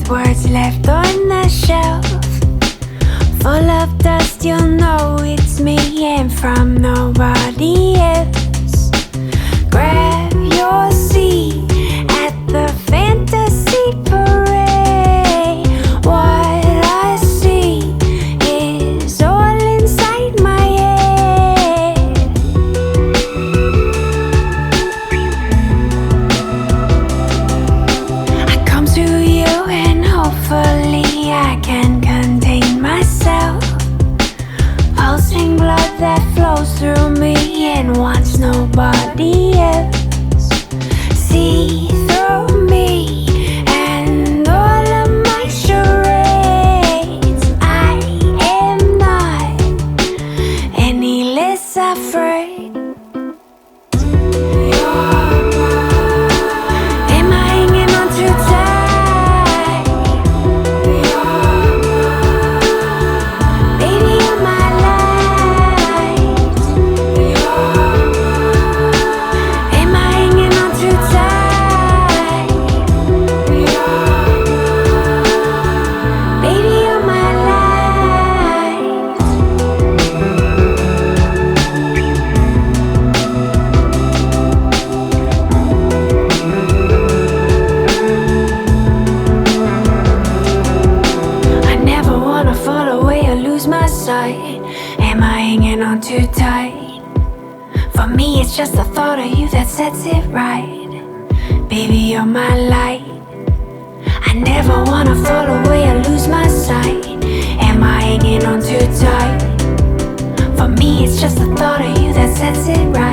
words left on the shelf, full of dust, you'll know it's me and from nobody else. Grab your seat at the fantasy parade. What I see is all inside my head. I come to you and hopefully I can contain myself. Pulsing blood that flows through me and wants nobody else. See through me and all of my charades. I am not any less afraid. Am I hanging on too tight? Baby, you're my light. Am I hanging on too tight? Baby, you're my light. I never wanna fall away or lose my sight. Am I hanging on too tight? For me, it's just the thought of you that sets it right. Baby, you're my light. I never wanna fall away or lose my sight. Am I hanging on too tight? For me, it's just the thought of you that sets it right.